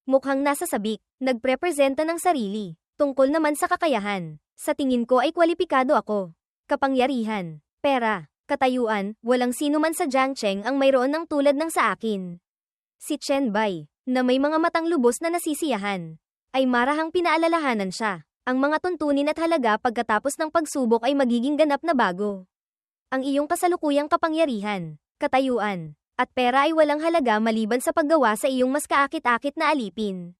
Mukhang nasa sabik, nagprepresenta ng sarili. Tungkol naman sa kakayahan. Sa tingin ko ay kwalipikado ako. Kapangyarihan, pera, katayuan, walang sino man sa Jiangcheng ang mayroon ng tulad ng sa akin. Si Chen Bai, na may mga matang lubos na nasisiyahan, ay marahang pinaalalahanan siya. Ang mga tuntunin at halaga pagkatapos ng pagsubok ay magiging ganap na bago. Ang iyong kasalukuyang kapangyarihan, katayuan, at pera ay walang halaga maliban sa paggawa sa iyong mas kaakit-akit na alipin.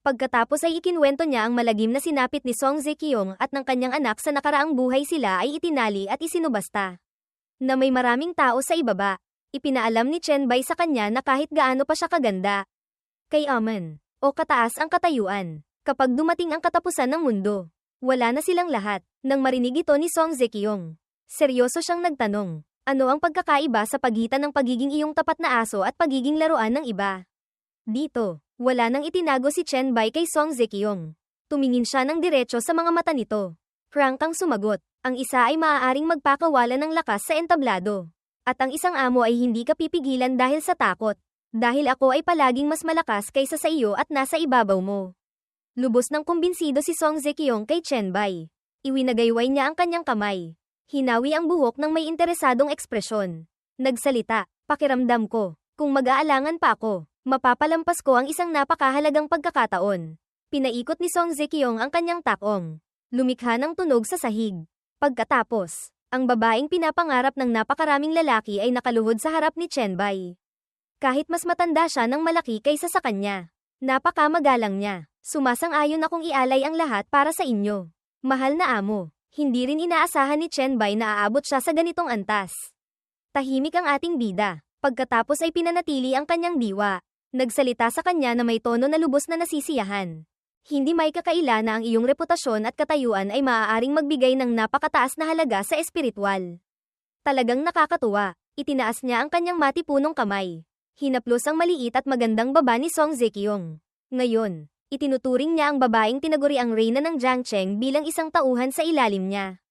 Pagkatapos ay ikinwento niya ang malagim na sinapit ni Song Zekiong at ng kanyang anak sa nakaraang buhay sila ay itinali at isinubasta. Na may maraming tao sa ibaba, ipinaalam ni Chen Bai sa kanya na kahit gaano pa siya kaganda, kay Amen, o kataas ang katayuan, kapag dumating ang katapusan ng mundo, wala na silang lahat. Nang marinig ito ni Song Zekiong, seryoso siyang nagtanong, ano ang pagkakaiba sa pagitan ng pagiging iyong tapat na aso at pagiging laruan ng iba? Dito, wala nang itinago si Chen Bai kay Song Zekiong. Tumingin siya ng diretso sa mga mata nito. Frank ang sumagot, ang isa ay maaaring magpakawala ng lakas sa entablado. At ang isang amo ay hindi ka pipigilan dahil sa takot. Dahil ako ay palaging mas malakas kaysa sa iyo at nasa ibabaw mo. Lubos ng kumbinsido si Song Zekiong kay Chen Bai. Iwinagayway niya ang kanyang kamay. Hinawi ang buhok ng may interesadong ekspresyon. Nagsalita, pakiramdam ko, kung mag-aalangan pa ako, mapapalampas ko ang isang napakahalagang pagkakataon. Pinaikot ni Song Zekiong ang kanyang takong. Lumikha ng tunog sa sahig. Pagkatapos, ang babaeng pinapangarap ng napakaraming lalaki ay nakaluhod sa harap ni Chen Bai. Kahit mas matanda siya ng malaki kaysa sa kanya. Napakamagalang niya. Sumasang-ayon akong ialay ang lahat para sa inyo. Mahal na amo. Hindi rin inaasahan ni Chen Bai na aabot siya sa ganitong antas. Tahimik ang ating bida. Pagkatapos ay pinanatili ang kanyang diwa. Nagsalita sa kanya na may tono na lubos na nasisiyahan. Hindi may kakaila na ang iyong reputasyon at katayuan ay maaaring magbigay ng napakataas na halaga sa espiritual. Talagang nakakatuwa. Itinaas niya ang kanyang matipunong kamay. Hinaplos ang maliit at magandang baba ni Song Zekiong. Ngayon, itinuturing niya ang babaeng tinaguri ang reyna ng Jiangcheng bilang isang tauhan sa ilalim niya.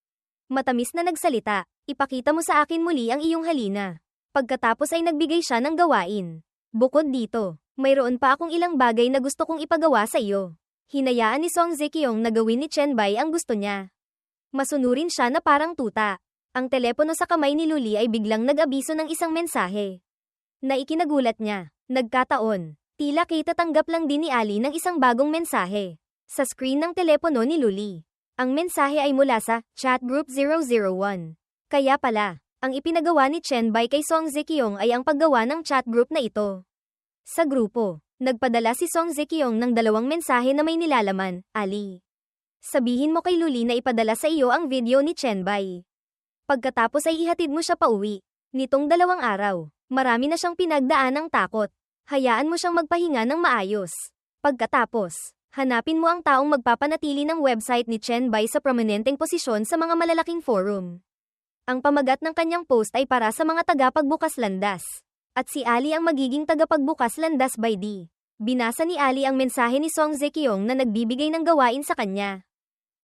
Matamis na nagsalita, ipakita mo sa akin muli ang iyong halina. Pagkatapos ay nagbigay siya ng gawain. Bukod dito, mayroon pa akong ilang bagay na gusto kong ipagawa sa iyo. Hinayaan ni Song Zekiong na gawin ni Chen Bai ang gusto niya. Masunurin siya na parang tuta. Ang telepono sa kamay ni Luli ay biglang nag-abiso ng isang mensahe. Na ikinagulat niya, nagkataon, tila kitatanggap lang din ni Ali ng isang bagong mensahe. Sa screen ng telepono ni Luli. Ang mensahe ay mula sa Chat Group 001. Kaya pala, ang ipinagawa ni Chen Bai kay Song Zekiong ay ang paggawa ng chat group na ito. Sa grupo, nagpadala si Song Zekiong ng 2 mensahe na may nilalaman, Ali. Sabihin mo kay Luli na ipadala sa iyo ang video ni Chen Bai. Pagkatapos ay ihatid mo siya pauwi. Nitong 2 araw, marami na siyang pinagdaan ng takot. Hayaan mo siyang magpahinga ng maayos. Pagkatapos, hanapin mo ang taong magpapanatili ng website ni Chen Bai sa prominenteng posisyon sa mga malalaking forum. Ang pamagat ng kanyang post ay para sa mga tagapagbukas landas. At si Ali ang magiging tagapagbukas landas by D. Binasa ni Ali ang mensahe ni Song Zekiong na nagbibigay ng gawain sa kanya.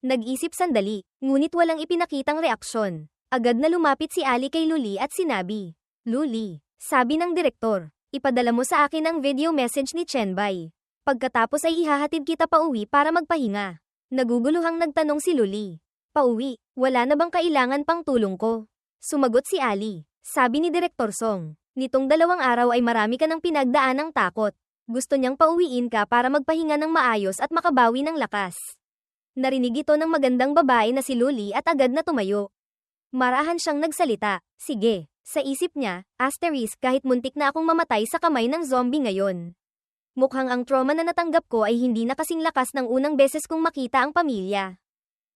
Nag-isip sandali, ngunit walang ipinakitang reaksyon. Agad na lumapit si Ali kay Luli at sinabi, Luli, sabi ng direktor, ipadala mo sa akin ang video message ni Chen Bai. Pagkatapos ay ihahatid kita pauwi para magpahinga. Naguguluhang nagtanong si Luli. Pauwi, wala na bang kailangan pang tulong ko? Sumagot si Ali. Sabi ni Direktor Song, nitong 2 araw ay marami ka ng pinagdaan ng takot. Gusto niyang pauwiin ka para magpahinga ng maayos at makabawi ng lakas. Narinig ito ng magandang babae na si Luli at agad na tumayo. Marahan siyang nagsalita, sige, sa isip niya, asterisk kahit muntik na akong mamatay sa kamay ng zombie ngayon. Mukhang ang trauma na natanggap ko ay hindi na kasing lakas ng unang beses kong makita ang pamilya.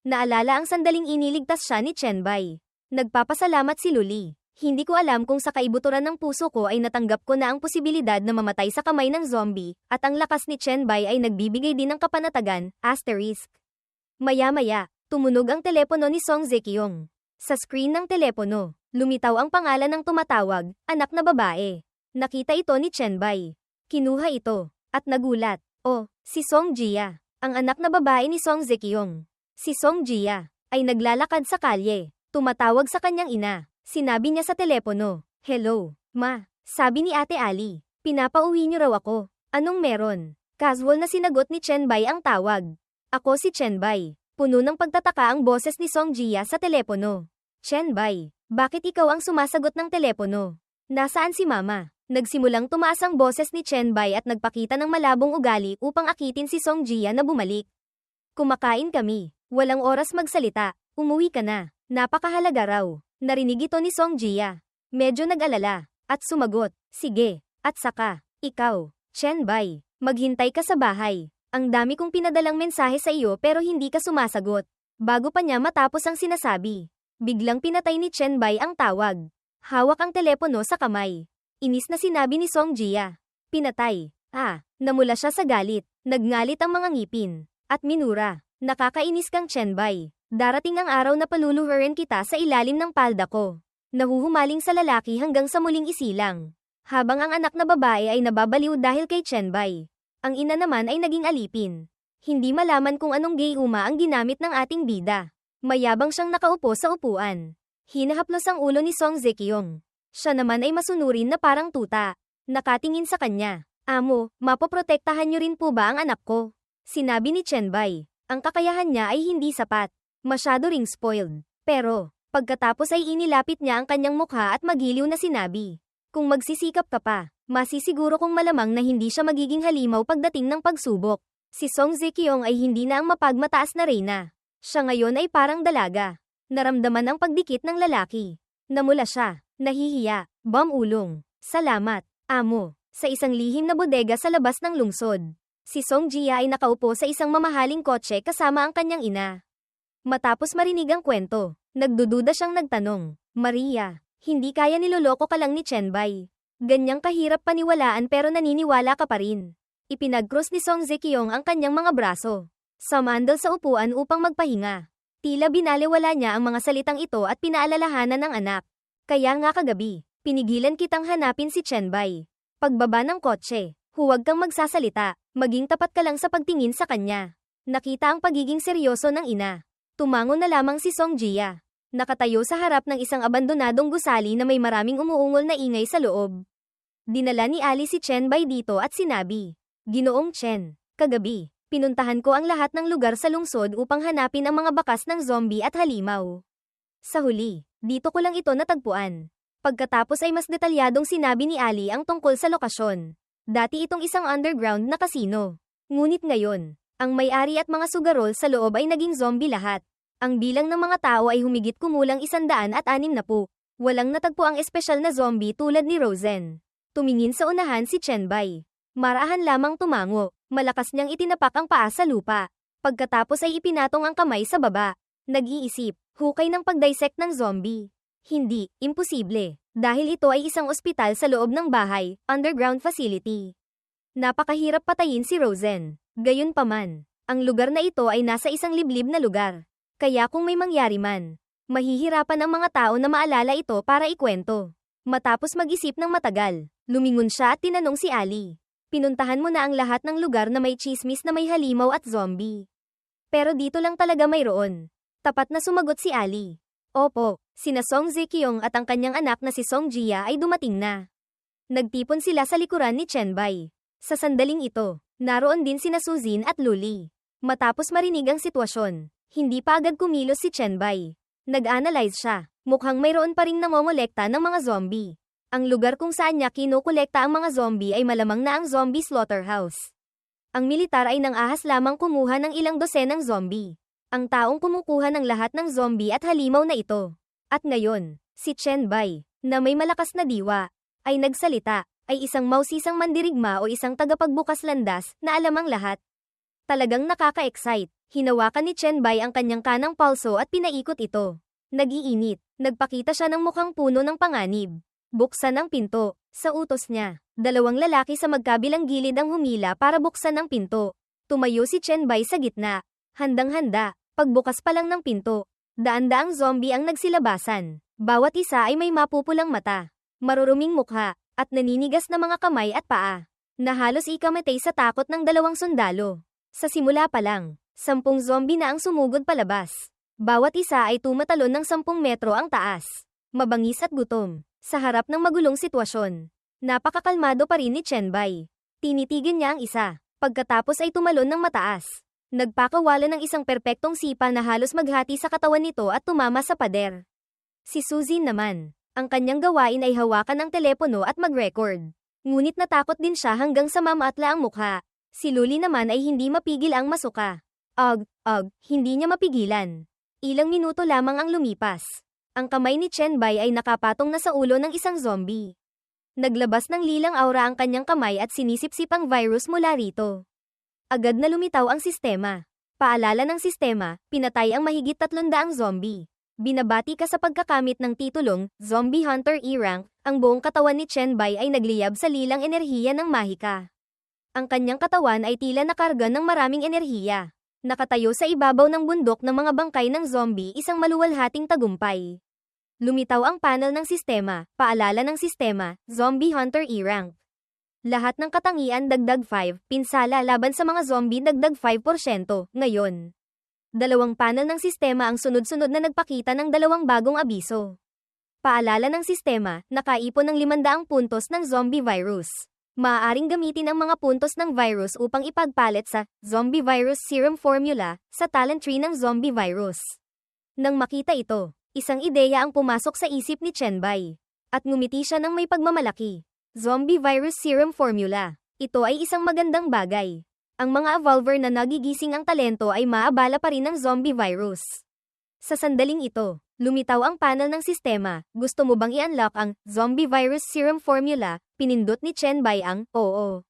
Naalala ang sandaling iniligtas siya ni Chen Bai. Nagpapasalamat si Luli. Hindi ko alam kung sa kaibuturan ng puso ko ay natanggap ko na ang posibilidad na mamatay sa kamay ng zombie, at ang lakas ni Chen Bai ay nagbibigay din ng kapanatagan, asterisk. Maya-maya, tumunog ang telepono ni Song Zekiong. Sa screen ng telepono, lumitaw ang pangalan ng tumatawag, anak na babae. Nakita ito ni Chen Bai. Kinuha ito, at nagulat. Oh, si Song Jia, ang anak na babae ni Song Zekiong. Si Song Jia ay naglalakad sa kalye. Tumatawag sa kanyang ina. Sinabi niya sa telepono, Hello, ma. Sabi ni Ate Ali, pinapauwi niyo raw ako. Anong meron? Casual na sinagot ni Chenbei ang tawag. Ako si Chenbei. Puno ng pagtataka ang boses ni Song Jia sa telepono. Chenbei, bakit ikaw ang sumasagot ng telepono? Nasaan si Mama? Nagsimulang tumaas ang boses ni Chenbei at nagpakita ng malabong ugali upang akitin si Song Jia na bumalik. Kumakain kami. Walang oras magsalita. Umuwi ka na. Napakahalaga raw. Narinig ito ni Song Jia. Medyo nag-alala. At sumagot, sige. At saka, ikaw, Chenbei, maghintay ka sa bahay. Ang dami kong pinadalang mensahe sa iyo pero hindi ka sumasagot. Bago pa niya matapos ang sinasabi, biglang pinatay ni Chenbei ang tawag. Hawak ang telepono sa kamay. Inis na sinabi ni Song Jia. Pinatay. Namula siya sa galit. Nagngalit ang mga ngipin. At minura. Nakakainis kang Chenbei. Darating ang araw na paluluhurin kita sa ilalim ng palda ko. Nahuhumaling sa lalaki hanggang sa muling isilang. Habang ang anak na babae ay nababaliw dahil kay Chenbei. Ang ina naman ay naging alipin. Hindi malaman kung anong gayuma ang ginamit ng ating bida. Mayabang siyang nakaupo sa upuan. Hinahaplos ang ulo ni Song Zekyong. Siya naman ay masunurin na parang tuta. Nakatingin sa kanya. Amo, mapoprotektahan niyo rin po ba ang anak ko? Sinabi ni Chenbei. Ang kakayahan niya ay hindi sapat. Masyado ring spoiled. Pero, pagkatapos ay inilapit niya ang kanyang mukha at magiliw na sinabi. Kung magsisikap ka pa, masisiguro kong malamang na hindi siya magiging halimaw pagdating ng pagsubok. Si Song Zekyong ay hindi na ang mapagmataas na reyna. Siya ngayon ay parang dalaga. Naramdaman ang pagdikit ng lalaki. Namula siya. Nahihiya. Ulong. Salamat, amo. Sa isang lihim na bodega sa labas ng lungsod. Si Song Jia ay nakaupo sa isang mamahaling kotse kasama ang kanyang ina. Matapos marinig ang kwento, nagdududa siyang nagtanong, Maria, hindi kaya niloloko ka lang ni Chenbei. Ganyang kahirap paniwalaan pero naniniwala ka pa rin. Ipinag-cross ni Song Zekyong ang kanyang mga braso. Sumandal sa upuan upang magpahinga. Tila binaliwala niya ang mga salitang ito at pinaalalahanan ng anak. Kaya nga kagabi, pinigilan kitang hanapin si Chenbei. Pagbaba ng kotse, huwag kang magsasalita, maging tapat ka lang sa pagtingin sa kanya. Nakita ang pagiging seryoso ng ina. Tumango na lamang si Song Jia. Nakatayo sa harap ng isang abandonadong gusali na may maraming umuungol na ingay sa loob. Dinala ni Ali si Chenbei dito at sinabi, Ginoong Chen, kagabi, pinuntahan ko ang lahat ng lugar sa lungsod upang hanapin ang mga bakas ng zombie at halimaw. Sa huli, dito ko lang ito natagpuan. Pagkatapos ay mas detalyadong sinabi ni Ali ang tungkol sa lokasyon. Dati itong isang underground na kasino. Ngunit ngayon, ang may-ari at mga sugarol sa loob ay naging zombie lahat. Ang bilang ng mga tao ay humigit kumulang 160. Walang natagpo ang espesyal na zombie tulad ni Rosen. Tumingin sa unahan si Chenbei. Marahan lamang tumango, malakas niyang itinapak ang paa sa lupa. Pagkatapos ay ipinatong ang kamay sa baba. Nag-iisip, hukay ng pagdissect ng zombie. Hindi, imposible. Dahil ito ay isang ospital sa loob ng bahay, underground facility. Napakahirap patayin si Rosen. Gayunpaman, ang lugar na ito ay nasa isang liblib na lugar. Kaya kung may mangyari man, mahihirapan ang mga tao na maalala ito para ikwento. Matapos mag-isip ng matagal, lumingon siya at tinanong si Ali. Pinuntahan mo na ang lahat ng lugar na may chismis na may halimaw at zombie. Pero dito lang talaga mayroon. Tapat na sumagot si Ali. Opo, sina Song Zekyong at ang kanyang anak na si Song Jia ay dumating na. Nagtipon sila sa likuran ni Chenbei. Sa sandaling ito, naroon din sina Suzin at Luli. Matapos marinig ang sitwasyon, hindi pa agad kumilos si Chenbei. Nag-analyze siya. Mukhang mayroon pa ring nangongolekta ng mga zombie. Ang lugar kung saan niya kinukolekta ang mga zombie ay malamang na ang zombie slaughterhouse. Ang militar ay nang-ahas lamang kumuha ng ilang dosenang zombie. Ang taong kumukuha ng lahat ng zombie at halimaw na ito. At ngayon, si Chenbei, na may malakas na diwa, ay nagsalita, ay isang mausisang mandirigma o isang tagapagbukas landas na alam ang lahat. Talagang nakaka-excite. Hinawakan ni Chenbei ang kanyang kanang palso at pinaikot ito. Nag-iinit. Nagpakita siya ng mukhang puno ng panganib. Buksan ang pinto. Sa utos niya, dalawang lalaki sa magkabilang gilid ang humila para buksan ang pinto. Tumayo si Chenbei sa gitna. Handang-handa. Pagbukas pa lang ng pinto, daan-daang zombie ang nagsilabasan. Bawat isa ay may mapupulang mata, maruruming mukha, at naninigas na mga kamay at paa, na halos ikamatay sa takot ng dalawang sundalo. Sa simula pa lang, 10 zombie na ang sumugod palabas. Bawat isa ay tumatalon ng 10 metro ang taas. Mabangis at gutom, sa harap ng magulong sitwasyon. Napakakalmado pa rin ni Chenbei. Tinitigan niya ang isa, Pagkatapos ay tumalon ng mataas. Nagpakawala ng isang perpektong sipa na halos maghati sa katawan nito at tumama sa pader. Si Suzin naman, ang kanyang gawain ay hawakan ang telepono at mag-record. Ngunit natakot din siya hanggang sa mamaatla ang mukha. Si Luli naman ay hindi mapigil ang masuka. Hindi niya mapigilan. Ilang minuto lamang ang lumipas. Ang kamay ni Chen Bai ay nakapatong na sa ulo ng isang zombie. Naglabas ng lilang aura ang kanyang kamay at sinisipsip ang virus mula rito. Agad na lumitaw ang sistema. Paalala ng sistema, pinatay ang mahigit 300 zombie. Binabati ka sa pagkakamit ng titulong, Zombie Hunter E-Rank, ang buong katawan ni Chen Bai ay nagliyab sa lilang enerhiya ng mahika. Ang kanyang katawan ay tila nakarga ng maraming enerhiya. Nakatayo sa ibabaw ng bundok ng mga bangkay ng zombie, isang maluwalhating tagumpay. Lumitaw ang panel ng sistema, paalala ng sistema, Zombie Hunter E-Rank. Lahat ng katangian dagdag 5, pinsala laban sa mga zombie dagdag 5%, ngayon. Dalawang panel ng sistema ang sunod-sunod na nagpakita ng dalawang bagong abiso. Paalala ng sistema, nakaipon ng 500 puntos ng zombie virus. Maaaring gamitin ang mga puntos ng virus upang ipagpalit sa Zombie Virus Serum Formula sa talent tree ng zombie virus. Nang makita ito, isang ideya ang pumasok sa isip ni Chen Bai. At ngumiti siya ng may pagmamalaki. Zombie Virus Serum Formula. Ito ay isang magandang bagay. Ang mga evolver na nagigising ang talento ay maabala pa rin ng zombie virus. Sa sandaling ito, lumitaw ang panel ng sistema. Gusto mo bang i-unlock ang Zombie Virus Serum Formula? Pinindot ni Chen Bai ang oo.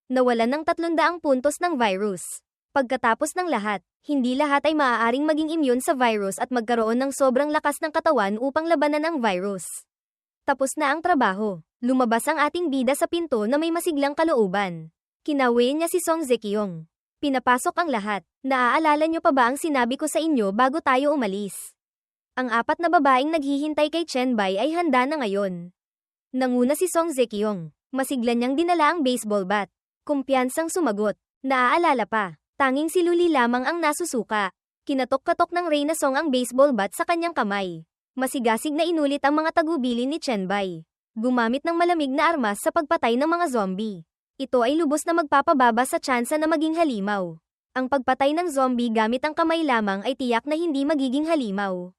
Nawalan ng 300 puntos ng virus. Pagkatapos ng lahat, hindi lahat ay maaaring maging immune sa virus at magkaroon ng sobrang lakas ng katawan upang labanan ang virus. Tapos na ang trabaho. Lumabas ang ating bida sa pinto na may masiglang kalooban. Kinawi niya si Song Zekyong. Pinapasok ang lahat. Naaalala niyo pa ba ang sinabi ko sa inyo bago tayo umalis? Ang 4 na babaeng naghihintay kay Chen Bai ay handa na ngayon. Nanguna si Song Zekyong. Masigla niyang dinala ang baseball bat. Kumpiyansang sumagot. Naaalala pa. Tanging si Luli lamang ang nasusuka. Kinatok-katok ng Reyna Song ang baseball bat sa kanyang kamay. Masigasig na inulit ang mga tagubilin ni Chen Bai. Gumamit ng malamig na armas sa pagpatay ng mga zombie. Ito ay lubos na magpapababa sa tsansa na maging halimaw. Ang pagpatay ng zombie gamit ang kamay lamang ay tiyak na hindi magiging halimaw.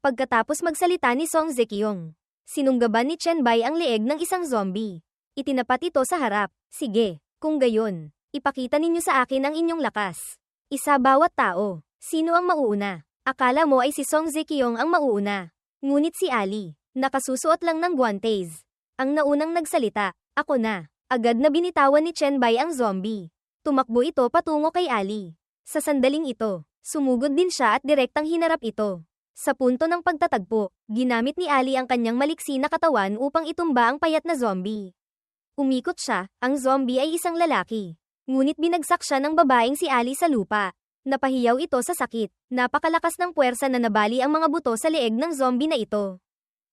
Pagkatapos magsalita ni Song Zekyong, sinunggaban ni Chen Bai ang leeg ng isang zombie. Itinapat ito sa harap. Sige, kung gayon, ipakita ninyo sa akin ang inyong lakas. Isa bawat tao. Sino ang mauuna? Akala mo ay si Song Zekyong ang mauuna. Ngunit si Ali. Nakasusuot lang ng guantes. Ang naunang nagsalita, ako na. Agad na binitawan ni Chen Bai ang zombie. Tumakbo ito patungo kay Ali. Sa sandaling ito, sumugod din siya at direktang hinarap ito. Sa punto ng pagtatagpo, ginamit ni Ali ang kanyang maliksi na katawan upang itumba ang payat na zombie. Umikot siya, ang zombie ay isang lalaki. Ngunit binagsak siya ng babaeng si Ali sa lupa. Napahiyaw ito sa sakit. Napakalakas ng puwersa na nabali ang mga buto sa leeg ng zombie na ito.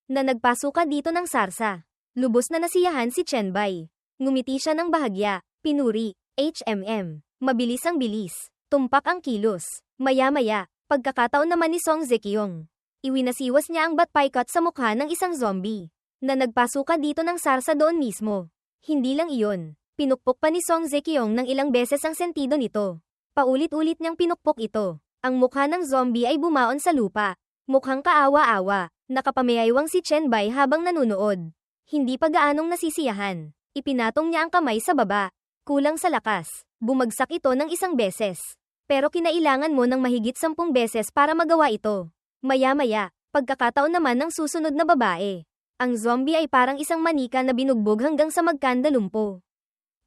Na nagpasuka dito ng sarsa. Lubos na nasiyahan si Chen Bai. Ngumiti siya ng bahagya. Pinuri. Mabilis ang bilis. Tumpak ang kilos. Maya-maya, pagkakataon naman ni Song Zekyong. Iwinasiwas niya ang batpaykot sa mukha ng isang zombie. Na nagpasuka dito ng sarsa doon mismo. Hindi lang iyon. Pinukpok pa ni Song Zekyong ng ilang beses ang sentido nito. Paulit-ulit niyang pinukpok ito. Ang mukha ng zombie ay bumaon sa lupa. Mukhang kaawa-awa. Nakapamayaiwang si Chen Bai habang nanunood. Hindi pa gaanong nasisiyahan. Ipinatong niya ang kamay sa baba. Kulang sa lakas. Bumagsak ito ng isang beses. Pero kinailangan mo ng mahigit 10 beses para magawa ito. Maya-maya, pagkakataon naman ng susunod na babae. Ang zombie ay parang isang manika na binugbog hanggang sa magkandalumpo.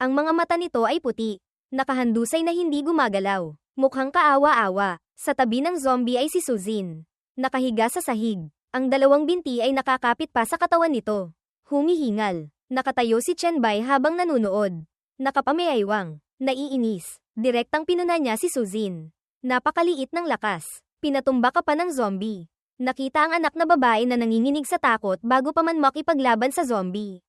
Ang mga mata nito ay puti. Nakahandusay na hindi gumagalaw. Mukhang kaawa-awa. Sa tabi ng zombie ay si Suzin. Nakahiga sa sahig. Ang dalawang binti ay nakakapit pa sa katawan nito. Humihingal. Nakatayo si Chen Bai habang nanunood. Nakapamayaiwang. Naiinis. Direktang pinuna niya si Suzin. Napakaliit ng lakas. Pinatumba ka pa ng zombie. Nakita ang anak na babae na nanginginig sa takot bago pa man makipaglaban sa zombie.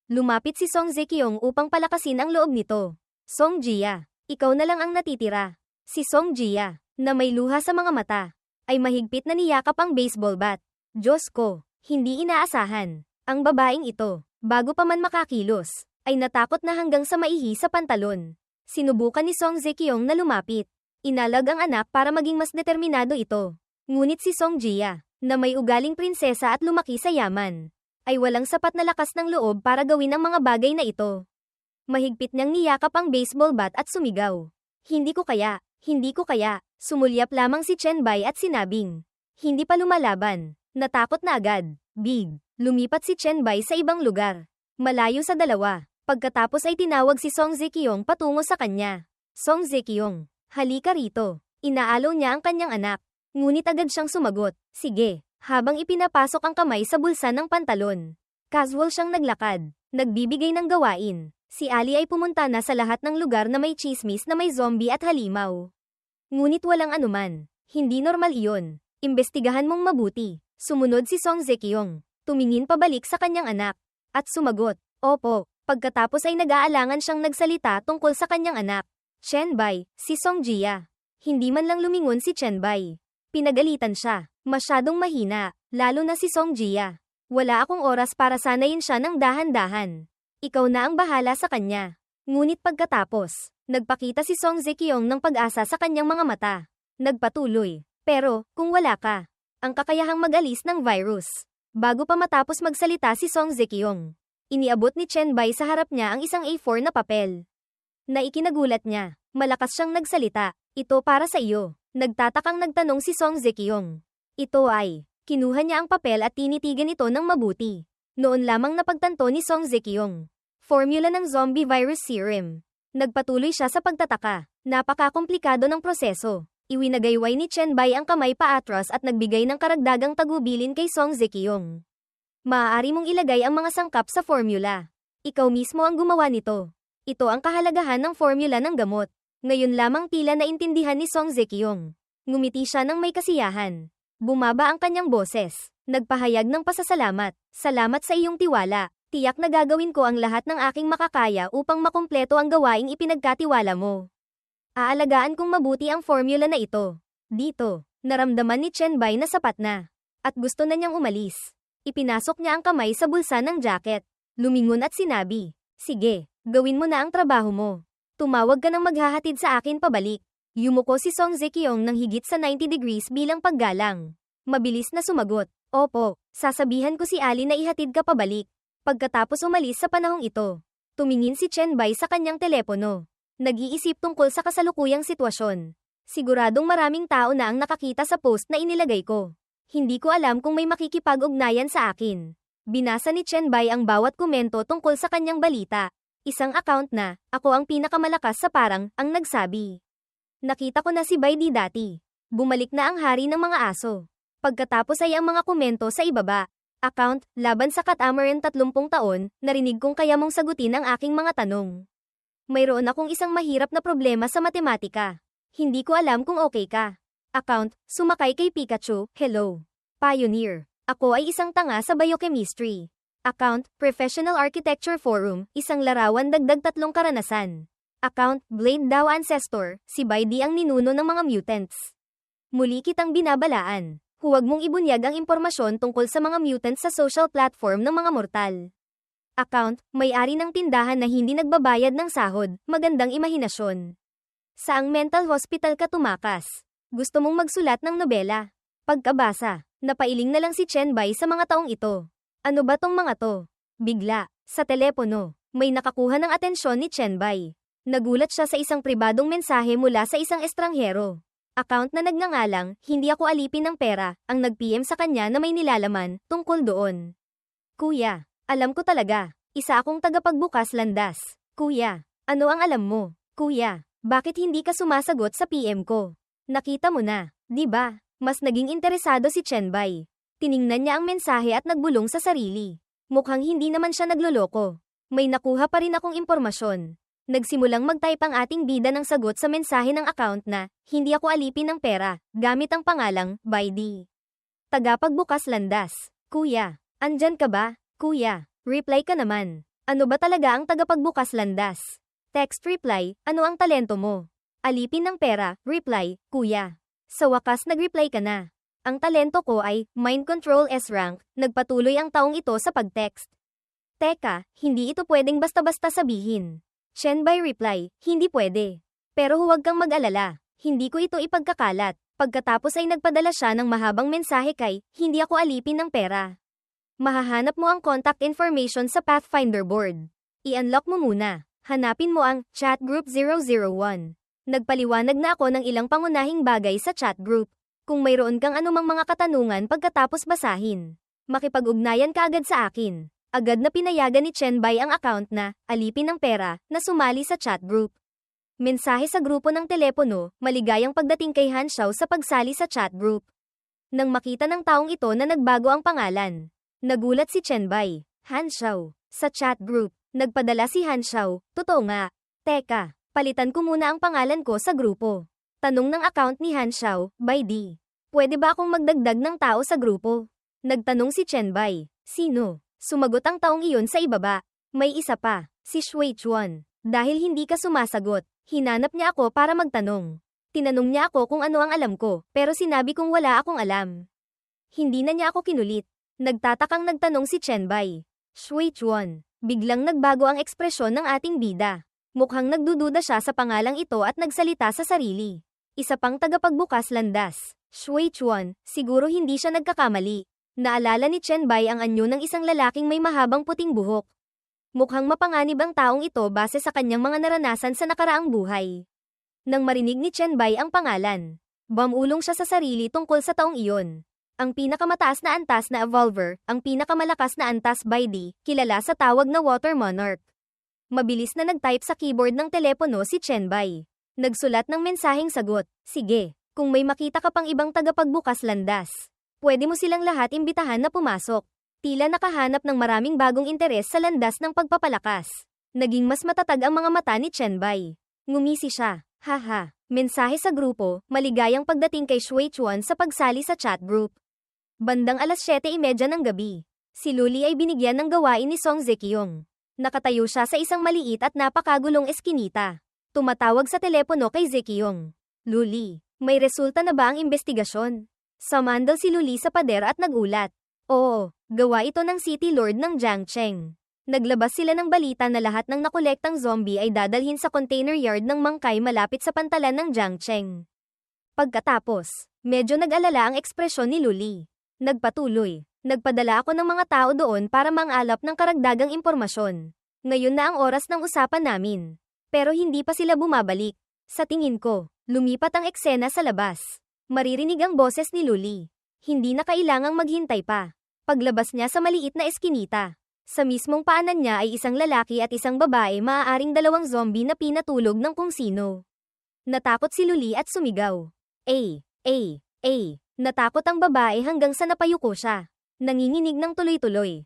Lumapit si Song Zekyong upang palakasin ang loob nito. Song Jia, ikaw na lang ang natitira. Si Song Jia, na may luha sa mga mata, ay mahigpit na niyakap ang baseball bat. Diyos ko, hindi inaasahan. Ang babaeng ito, bago pa man makakilos, ay natakot na hanggang sa maihi sa pantalon. Sinubukan ni Song Zekyong na lumapit. Inalag ang anak para maging mas determinado ito. Ngunit si Song Jia, na may ugaling prinsesa at lumaki sa yaman, ay walang sapat na lakas ng loob para gawin ang mga bagay na ito. Mahigpit niyang niyakap ang baseball bat at sumigaw. Hindi ko kaya, hindi ko kaya. Sumulyap lamang si Chen Bai at sinabing, hindi pa lumalaban. Natakot na agad. Big. Lumipat si Chen Bai sa ibang lugar. Malayo sa dalawa. Pagkatapos ay tinawag si Song Zekyong patungo sa kanya. Song Zekyong, halika rito. Inaalaw niya ang kanyang anak. Ngunit agad siyang sumagot, sige, habang ipinapasok ang kamay sa bulsa ng pantalon. Casual siyang naglakad, nagbibigay ng gawain. Si Ali ay pumunta na sa lahat ng lugar na may chismis na may zombie at halimaw. Ngunit walang anuman. Hindi normal iyon. Imbestigahan mong mabuti. Sumunod si Song Zekyong. Tumingin pabalik sa kanyang anak. At sumagot, opo. Pagkatapos ay nag-aalangan siyang nagsalita tungkol sa kanyang anak. Chen Bai, si Song Jia. Hindi man lang lumingon si Chen Bai. Pinagalitan siya. Masyadong mahina, lalo na si Song Jia. Wala akong oras para sanayin siya ng dahan-dahan. Ikaw na ang bahala sa kanya. Ngunit pagkatapos, nagpakita si Song Zekyong ng pag-asa sa kanyang mga mata. Nagpatuloy. Pero, kung wala ka, ang kakayahang mag-alis ng virus. Bago pa matapos magsalita si Song Zekyong, iniabot ni Chen Bai sa harap niya ang isang A4 na papel. Naikinagulat niya. Malakas siyang nagsalita. Ito para sa iyo. Nagtatakang nagtanong si Song Zekyong. Ito ay, kinuha niya ang papel at tinitigan ito ng mabuti. Noon lamang napagtanto ni Song Zekyong. Formula ng zombie virus serum. Nagpatuloy siya sa pagtataka. Napaka-komplikado ng proseso. Iwinagayway ni Chen Bai ang kamay paatras at nagbigay ng karagdagang tagubilin kay Song Zekyong. Maaari mong ilagay ang mga sangkap sa formula. Ikaw mismo ang gumawa nito. Ito ang kahalagahan ng formula ng gamot. Ngayon lamang tila naintindihan ni Song Zekyong. Ngumiti siya ng may kasiyahan. Bumaba ang kanyang boses. Nagpahayag ng pasasalamat. Salamat sa iyong tiwala. Tiyak na gagawin ko ang lahat ng aking makakaya upang makumpleto ang gawaing ipinagkatiwala mo. Aalagaan kong mabuti ang formula na ito. Dito, naramdaman ni Chen Bai na sapat na. At gusto na niyang umalis. Ipinasok niya ang kamay sa bulsa ng jacket. Lumingon at sinabi, sige, gawin mo na ang trabaho mo. Tumawag ka ng maghahatid sa akin pabalik. Yumuko si Song Zekyong ng higit sa 90 degrees bilang paggalang. Mabilis na sumagot, opo, sasabihan ko si Ali na ihatid ka pabalik. Pagkatapos umalis sa panahong ito, tumingin si Chen Bai sa kanyang telepono. Nag-iisip tungkol sa kasalukuyang sitwasyon. Siguradong maraming tao na ang nakakita sa post na inilagay ko. Hindi ko alam kung may makikipag-ugnayan sa akin. Binasa ni Chen Bai ang bawat komento tungkol sa kanyang balita. Isang account na, ako ang pinakamalakas sa parang, ang nagsabi. Nakita ko na si Bai di dati. Bumalik na ang hari ng mga aso. Pagkatapos ay ang mga komento sa ibaba. Account, laban sa Catamaran 30 taon, narinig kong kaya mong sagutin ang aking mga tanong. Mayroon akong isang mahirap na problema sa matematika. Hindi ko alam kung okay ka. Account, sumakay kay Pikachu, hello. Pioneer, ako ay isang tanga sa biochemistry. Account, Professional Architecture Forum, isang larawan dagdag 3 karanasan. Account, Blade Daw Ancestor, si Bai Di ang ninuno ng mga mutants. Muli kitang binabalaan. Huwag mong ibunyag ang impormasyon tungkol sa mga mutants sa social platform ng mga mortal. Account, may-ari ng tindahan na hindi nagbabayad ng sahod, magandang imahinasyon. Saang mental hospital ka tumakas? Gusto mong magsulat ng nobela? Pagkabasa, napailing na lang si Chen Bai sa mga taong ito. Ano ba tong mga to? Bigla, sa telepono, may nakakuha ng atensyon ni Chen Bai. Nagulat siya sa isang pribadong mensahe mula sa isang estranghero. Account na nagngangalang, hindi ako alipin ng pera, ang nag-PM sa kanya na may nilalaman, tungkol doon. Kuya, alam ko talaga, isa akong tagapagbukas landas. Kuya, ano ang alam mo? Kuya, bakit hindi ka sumasagot sa PM ko? Nakita mo na, di ba? Mas naging interesado si Chen Bai. Tiningnan niya ang mensahe at nagbulong sa sarili. Mukhang hindi naman siya nagloloko. May nakuha pa rin akong impormasyon. Nagsimulang mag-type ang ating bida ng sagot sa mensahe ng account na, hindi ako alipin ng pera, gamit ang pangalang, Bai Di. Tagapagbukas landas. Kuya, andyan ka ba? Kuya, reply ka naman. Ano ba talaga ang tagapagbukas landas? Text reply, ano ang talento mo? Alipin ng pera, reply, kuya. Sa wakas nag-reply ka na. Ang talento ko ay, Mind Control S-Rank, nagpatuloy ang taong ito sa pag-text. Teka, hindi ito pwedeng basta-basta sabihin. Chen Bai reply, hindi pwede. Pero huwag kang mag-alala, hindi ko ito ipagkakalat. Pagkatapos ay nagpadala siya ng mahabang mensahe kay, hindi ako alipin ng pera. Mahahanap mo ang contact information sa Pathfinder board. I-unlock mo muna. Hanapin mo ang chat group 001. Nagpaliwanag na ako ng ilang pangunahing bagay sa chat group. Kung mayroon kang anumang mga katanungan pagkatapos basahin, makipag-ugnayan ka agad sa akin. Agad na pinayagan ni Chen Bai ang account na alipin ng pera na sumali sa chat group. Mensahe sa grupo ng telepono, maligayang pagdating kay Han Xiao sa pagsali sa chat group. Nang makita ng taong ito na nagbago ang pangalan, nagulat si Chen Bai. Han Xiao. Sa chat group, nagpadala si Han Xiao, totoo nga. Teka, palitan ko muna ang pangalan ko sa grupo. Tanong ng account ni Han Xiao, by D. Pwede ba akong magdagdag ng tao sa grupo? Nagtanong si Chen Bai. Sino? Sumagot ang taong iyon sa ibaba. May isa pa, si Shui Chuan. Dahil hindi ka sumasagot, hinanap niya ako para magtanong. Tinanong niya ako kung ano ang alam ko, pero sinabi kong wala akong alam. Hindi na niya ako kinulit. Nagtatakang nagtanong si Chen Bai. Shui Chuan. Biglang nagbago ang ekspresyon ng ating bida. Mukhang nagdududa siya sa pangalang ito at nagsalita sa sarili. Isa pang tagapagbukas landas. Shui Chuan, siguro hindi siya nagkakamali. Naalala ni Chen Bai ang anyo ng isang lalaking may mahabang puting buhok. Mukhang mapanganib ang taong ito base sa kanyang mga naranasan sa nakaraang buhay. Nang marinig ni Chen Bai ang pangalan, bumulong siya sa sarili tungkol sa taong iyon. Ang pinakamataas na antas na Evolver, ang pinakamalakas na antas by D, kilala sa tawag na Water Monarch. Mabilis na nag-type sa keyboard ng telepono si Chen Bai. Nagsulat ng mensaheng sagot, sige, kung may makita ka pang ibang tagapagbukas landas, pwede mo silang lahat imbitahan na pumasok. Tila nakahanap ng maraming bagong interes sa landas ng pagpapalakas. Naging mas matatag ang mga mata ni Chen Bai. Ngumisi siya. Haha. Mensahe sa grupo, maligayang pagdating kay Shui Chuan sa pagsali sa chat group. Bandang alas 7:30 ng gabi. Si Luli ay binigyan ng gawain ni Song Zekiong. Nakatayo siya sa isang maliit at napakagulong eskinita. Tumatawag sa telepono kay Zekiong. Luli, may resulta na ba ang investigasyon? Sumandal si Luli sa pader at nagulat. Oo, gawa ito ng City Lord ng Jiangcheng. Naglabas sila ng balita na lahat ng nakolektang zombie ay dadalhin sa container yard ng Mangkay malapit sa pantalan ng Jiangcheng. Pagkatapos, medyo nag-alala ang ekspresyon ni Luli. Nagpatuloy, nagpadala ako ng mga tao doon para mangalap ng karagdagang impormasyon. Ngayon na ang oras ng usapan namin. Pero hindi pa sila bumabalik. Sa tingin ko, lumipat ang eksena sa labas. Maririnig ang boses ni Luli. Hindi na kailangang maghintay pa. Paglabas niya sa maliit na eskinita, sa mismong paanan niya ay isang lalaki at isang babae, maaaring dalawang zombie na pinatulog ng kung sino. Natakot si Luli at sumigaw. Natakot ang babae hanggang sa napayuko siya. Nanginginig ng tuloy-tuloy.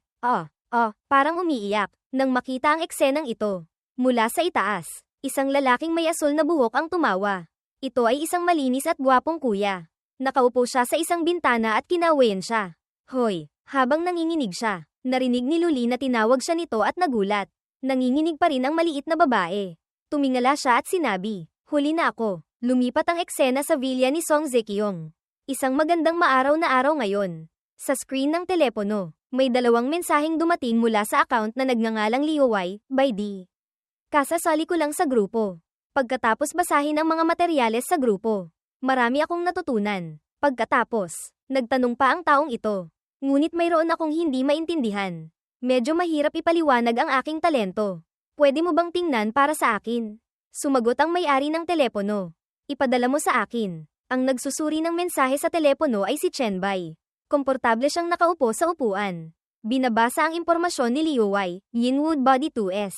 Parang umiiyak. Nang makita ang eksenang ito. Mula sa itaas, isang lalaking may asul na buhok ang tumawa. Ito ay isang malinis at gwapong kuya. Nakaupo siya sa isang bintana at kinawayan siya. Hoy, habang nanginginig siya, narinig ni Luli na tinawag siya nito at nagulat. Nanginginig pa rin ang maliit na babae. Tumingala siya at sinabi, huli na ako. Lumipat ang eksena sa villa ni Song Zekiong. Isang magandang maaraw na araw ngayon. Sa screen ng telepono, may dalawang mensaheng dumating mula sa account na nagngangalang Liuwai, by D. Kasasali ko lang sa grupo. Pagkatapos basahin ang mga materyales sa grupo, marami akong natutunan. Pagkatapos, nagtanong pa ang taong ito. Ngunit mayroon akong hindi maintindihan. Medyo mahirap ipaliwanag ang aking talento. Pwede mo bang tingnan para sa akin? Sumagot ang may-ari ng telepono. Ipadala mo sa akin. Ang nagsusuri ng mensahe sa telepono ay si Chen Bai. Komportable siyang nakaupo sa upuan. Binabasa ang impormasyon ni Liuwai, Yinwood Body 2S.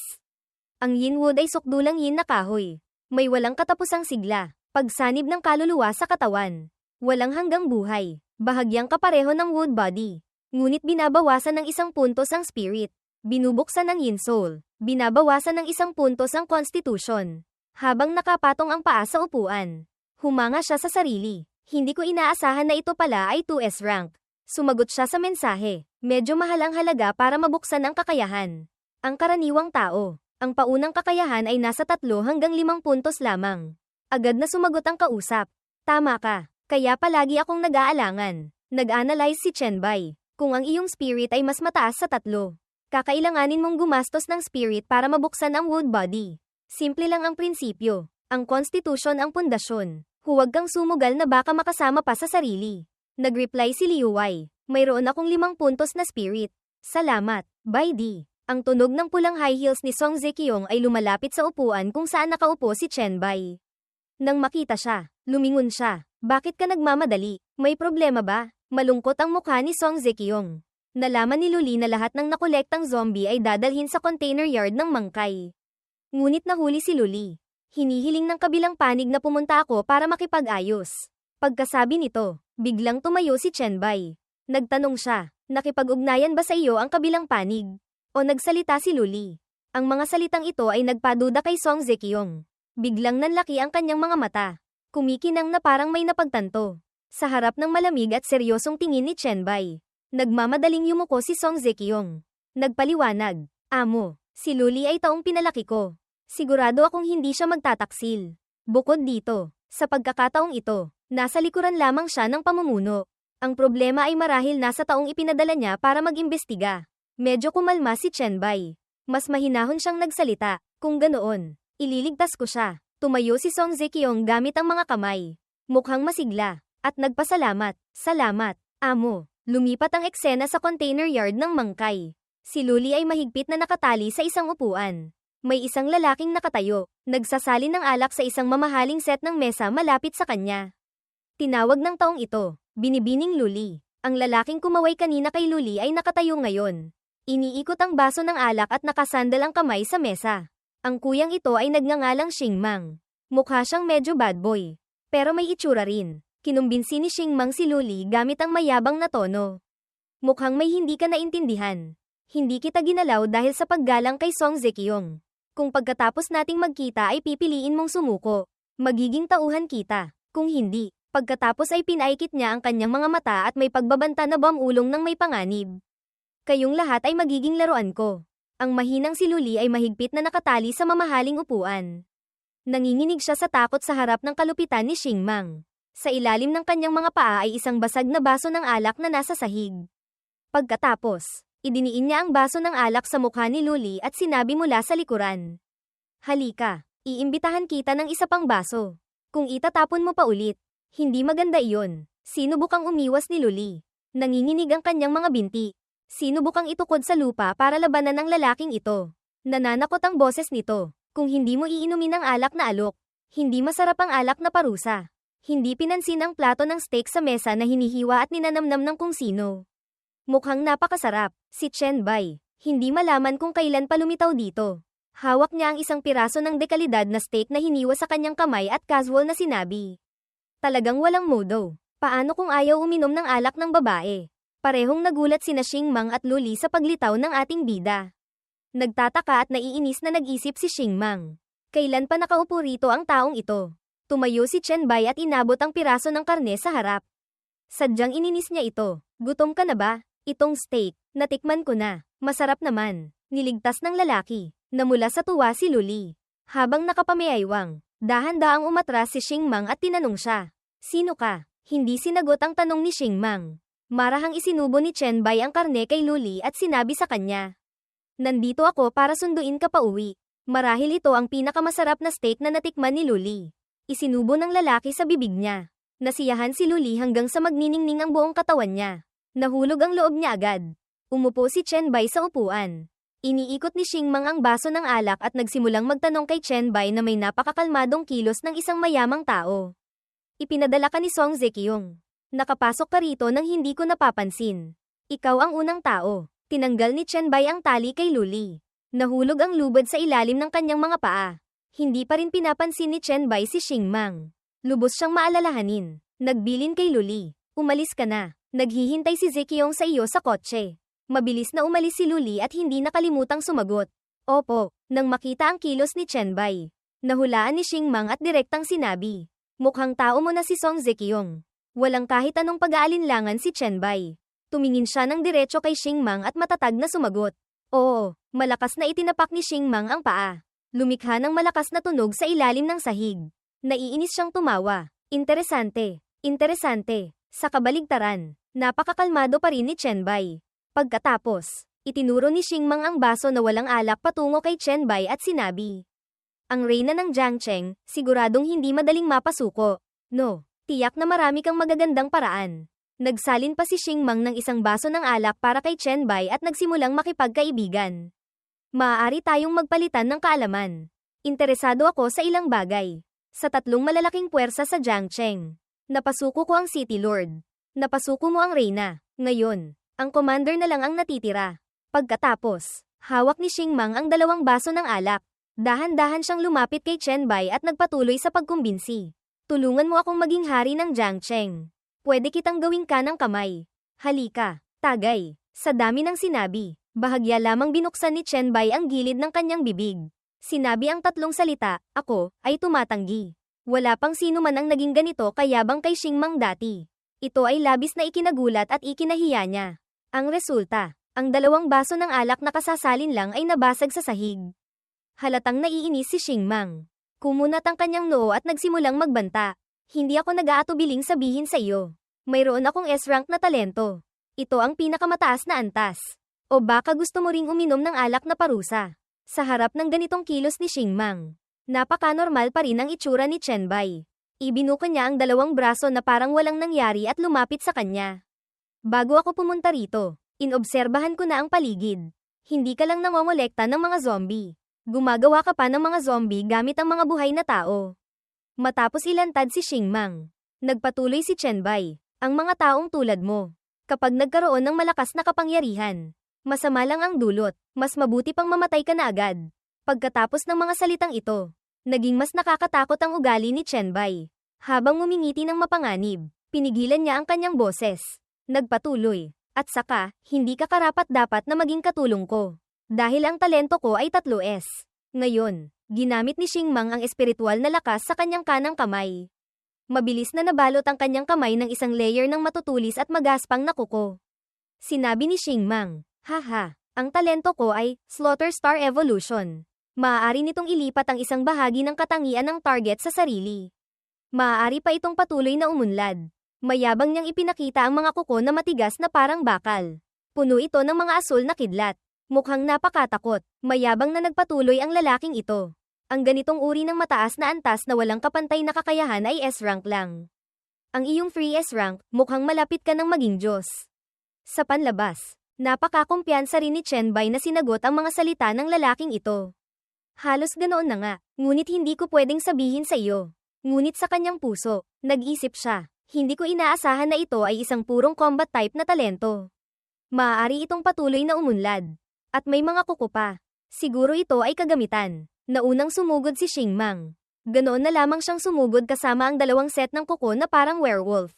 Ang Yinwood ay sukdulang yin na kahoy. May walang katapusang sigla. Pagsanib ng kaluluwa sa katawan. Walang hanggang buhay. Bahagyang kapareho ng wood body. Ngunit binabawasan ng isang puntos ang spirit. Binubuksan ng yin soul. Binabawasan ng isang puntos ang constitution. Habang nakapatong ang paa sa upuan. Humanga siya sa sarili. Hindi ko inaasahan na ito pala ay 2S rank. Sumagot siya sa mensahe. Medyo mahal ang halaga para mabuksan ang kakayahan. Ang karaniwang tao. Ang paunang kakayahan ay nasa 3 hanggang 5 puntos lamang. Agad na sumagot ang kausap. Tama ka. Kaya palagi akong nag-aalangan. Nag-analyze si Chen Bai. Kung ang iyong spirit ay mas mataas sa 3, kakailanganin mong gumastos ng spirit para mabuksan ang wood body. Simple lang ang prinsipyo. Ang konstitusyon ang pundasyon. Huwag kang sumugal na baka makasama pa sa sarili. Nag-reply si Liu Wei. Mayroon akong 5 puntos na spirit. Salamat. Bye di. Ang tunog ng pulang high heels ni Song Zekiong ay lumalapit sa upuan kung saan nakaupo si Chen Bai. Nang makita siya, lumingon siya. Bakit ka nagmamadali? May problema ba? Malungkot ang mukha ni Song Zekiong. Nalaman ni Luli na lahat ng nakolektang zombie ay dadalhin sa container yard ng Mangkay. Ngunit nahuli si Luli. Hinihiling ng kabilang panig na pumunta ako para makipag-ayos. Pagkasabi nito, biglang tumayo si Chen Bai. Nagtanong siya, nakipag-ugnayan ba sa iyo ang kabilang panig? O nagsalita si Luli? Ang mga salitang ito ay nagpaduda kay Song Zekiong. Biglang nanlaki ang kanyang mga mata. Kumikinang na parang may napagtanto. Sa harap ng malamig at seryosong tingin ni Chen Bai, nagmamadaling yumuko si Song Zekiong. Nagpaliwanag, Amo, si Luli ay taong pinalaki ko. Sigurado akong hindi siya magtataksil. Bukod dito, sa pagkakataong ito, nasa likuran lamang siya ng pamumuno. Ang problema ay marahil nasa taong ipinadala niya para mag-imbestiga. Medyo kumalma si Chen Bai. Mas mahinahon siyang nagsalita. Kung ganoon, ililigtas ko siya. Tumayo si Song Zekiong gamit ang mga kamay. Mukhang masigla. At nagpasalamat. Salamat, Amo. Lumipat ang eksena sa container yard ng Mangkay. Si Luli ay mahigpit na nakatali sa isang upuan. May isang lalaking nakatayo, nagsasalin ng alak sa isang mamahaling set ng mesa malapit sa kanya. Tinawag ng taong ito, Binibining Luli. Ang lalaking kumaway kanina kay Luli ay nakatayo ngayon. Iniikot ang baso ng alak at nakasandal ang kamay sa mesa. Ang kuyang ito ay nagngangalang Xingmang. Mukha siyang medyo bad boy. Pero may itsura rin. Kinumbinsi ni Xingmang si Luli gamit ang mayabang na tono. Mukhang may hindi ka naintindihan. Hindi kita ginalaw dahil sa paggalang kay Song Zekiong. Kung pagkatapos nating magkita ay pipiliin mong sumuko, magiging tauhan kita. Kung hindi, pagkatapos ay pinaikit niya ang kanyang mga mata at may pagbabanta na bamulong ng may panganib. Kayong lahat ay magiging laruan ko. Ang mahinang si Luli ay mahigpit na nakatali sa mamahaling upuan. Nanginginig siya sa takot sa harap ng kalupitan ni Xingmang. Sa ilalim ng kanyang mga paa ay isang basag na baso ng alak na nasa sahig. Pagkatapos, idiniin niya ang baso ng alak sa mukha ni Luli at sinabi mula sa likuran. Halika, iimbitahan kita ng isa pang baso. Kung itatapon mo pa ulit, hindi maganda iyon. Sinubukang umiwas ni Luli. Nanginginig ang kanyang mga binti. Sinubukang itukod sa lupa para labanan ang lalaking ito. Nananakot ang boses nito. Kung hindi mo iinumin ang alak na alok, hindi masarap ang alak na parusa. Hindi pinansin ang plato ng steak sa mesa na hinihiwa at ninanamnam ng kung sino. Mukhang napakasarap, si Chen Bai. Hindi malaman kung kailan pa lumitaw dito. Hawak niya ang isang piraso ng dekalidad na steak na hiniwa sa kanyang kamay at casual na sinabi. Talagang walang modo. Paano kung ayaw uminom ng alak ng babae? Parehong nagulat sina Xingmang at Luli sa paglitaw ng ating bida. Nagtataka at naiinis na nag-isip si Xingmang. Kailan pa nakaupo rito ang taong ito? Tumayo si Chen Bai at inabot ang piraso ng karne sa harap. Sadyang ininis niya ito. Gutom ka na ba? Itong steak, natikman ko na. Masarap naman. Niligtas ng lalaki. Namula sa tuwa si Luli. Habang nakapameaywang, dahan-daang umatras si Xingmang at tinanong siya. Sino ka? Hindi sinagot ang tanong ni Xingmang. Marahang isinubo ni Chen Bai ang karne kay Luli at sinabi sa kanya. Nandito ako para sunduin ka pa uwi. Marahil ito ang pinakamasarap na steak na natikman ni Luli. Isinubo ng lalaki sa bibig niya. Nasiyahan si Luli hanggang sa magniningning ang buong katawan niya. Nahulog ang loob niya agad. Umupo si Chen Bai sa upuan. Iniikot ni Xingmang ang baso ng alak at nagsimulang magtanong kay Chen Bai na may napakakalmadong kilos ng isang mayamang tao. Ipinadala ka ni Song Zekiong. Nakapasok ka rito nang hindi ko napapansin. Ikaw ang unang tao. Tinanggal ni Chen Bai ang tali kay Luli. Nahulog ang lubad sa ilalim ng kanyang mga paa. Hindi pa rin pinapansin ni Chen Bai si Xingmang. Lubos siyang maalalahanin. Nagbilin kay Luli. Umalis ka na. Naghihintay si Zekiong sa iyo sa kotse. Mabilis na umalis si Luli at hindi nakalimutang sumagot. Opo, nang makita ang kilos ni Chen Bai. Nahulaan ni Xingmang at direktang sinabi. Mukhang tao mo na si Song Zekiong. Walang kahit anong pag-aalinlangan si Chen Bai. Tumingin siya ng diretso kay Xingmang at matatag na sumagot. Oo, malakas na itinapak ni Xingmang ang paa. Lumikha ng malakas na tunog sa ilalim ng sahig. Naiinis siyang tumawa. Interesante. Interesante. Sa kabaligtaran, napakakalmado pa rin ni Chen Bai. Pagkatapos, itinuro ni Xingmang ang baso na walang alak patungo kay Chen Bai at sinabi. Ang reyna ng Jiangcheng, siguradong hindi madaling mapasuko. No, tiyak na marami kang magagandang paraan. Nagsalin pa si Xingmang ng isang baso ng alak para kay Chen Bai at nagsimulang makipagkaibigan. Maaari tayong magpalitan ng kaalaman. Interesado ako sa ilang bagay. Sa tatlong malalaking puwersa sa Jiangcheng. Napasuko ko ang City Lord. Napasuko mo ang reyna. Ngayon, ang commander na lang ang natitira. Pagkatapos, hawak ni Xingmang ang dalawang baso ng alak. Dahan-dahan siyang lumapit kay Chen Bai at nagpatuloy sa pagkumbinsi. Tulungan mo akong maging hari ng Jiangcheng. Pwede kitang gawing kanang kamay. Halika, tagay. Sa dami ng sinabi, bahagya lamang binuksan ni Chen Bai ang gilid ng kanyang bibig. Sinabi ang tatlong salita, ako, ay tumatanggi. Wala pang sino man ang naging ganito kayabang kay Xingmang dati. Ito ay labis na ikinagulat at ikinahiya niya. Ang resulta, ang dalawang baso ng alak na kasasalin lang ay nabasag sa sahig. Halatang naiinis si Xingmang. Kumunat ang kanyang noo at nagsimulang magbanta. Hindi ako nag-aatubiling sabihin sa iyo. Mayroon akong S-rank na talento. Ito ang pinakamataas na antas. O baka gusto mo ring uminom ng alak na parusa. Sa harap ng ganitong kilos ni Xingmang, napaka-normal pa rin ang itsura ni Chen Bai. Ibinuko niya ang dalawang braso na parang walang nangyari at lumapit sa kanya. Bago ako pumunta rito, inobserbahan ko na ang paligid. Hindi ka lang nangongolekta ng mga zombie. Gumagawa ka pa ng mga zombie gamit ang mga buhay na tao. Matapos ilantad si Xingmang, nagpatuloy si Chen Bai, ang mga taong tulad mo. Kapag nagkaroon ng malakas na kapangyarihan, masama lang ang dulot, mas mabuti pang mamatay ka na agad. Pagkatapos ng mga salitang ito, naging mas nakakatakot ang ugali ni Chen Bai. Habang ngumingiti ng mapanganib, pinigilan niya ang kanyang boses. Nagpatuloy, at saka, hindi ka karapat-dapat na maging katulong ko. Dahil ang talento ko ay 3S. Ngayon, ginamit ni Xingmang ang espiritual na lakas sa kanyang kanang kamay. Mabilis na nabalot ang kanyang kamay ng isang layer ng matutulis at magaspang na kuko. Sinabi ni Xingmang, haha, ang talento ko ay Slaughter Star Evolution. Maaari nitong ilipat ang isang bahagi ng katangian ng target sa sarili. Maaari pa itong patuloy na umunlad. Mayabang niyang ipinakita ang mga kuko na matigas na parang bakal. Puno ito ng mga asul na kidlat. Mukhang napakatakot, mayabang na nagpatuloy ang lalaking ito. Ang ganitong uri ng mataas na antas na walang kapantay na kakayahan ay S-rank lang. Ang iyong free S-rank, mukhang malapit ka ng maging Diyos. Sa panlabas, napakakumpiyansa rin ni Chen Bai na sinagot ang mga salita ng lalaking ito. Halos ganoon na nga, ngunit hindi ko pwedeng sabihin sa iyo. Ngunit sa kanyang puso, nag-isip siya, hindi ko inaasahan na ito ay isang purong combat type na talento. Maaari itong patuloy na umunlad. At may mga kuko pa. Siguro ito ay kagamitan. Naunang sumugod si Xingmang. Ganoon na lamang siyang sumugod kasama ang dalawang set ng kuko na parang werewolf.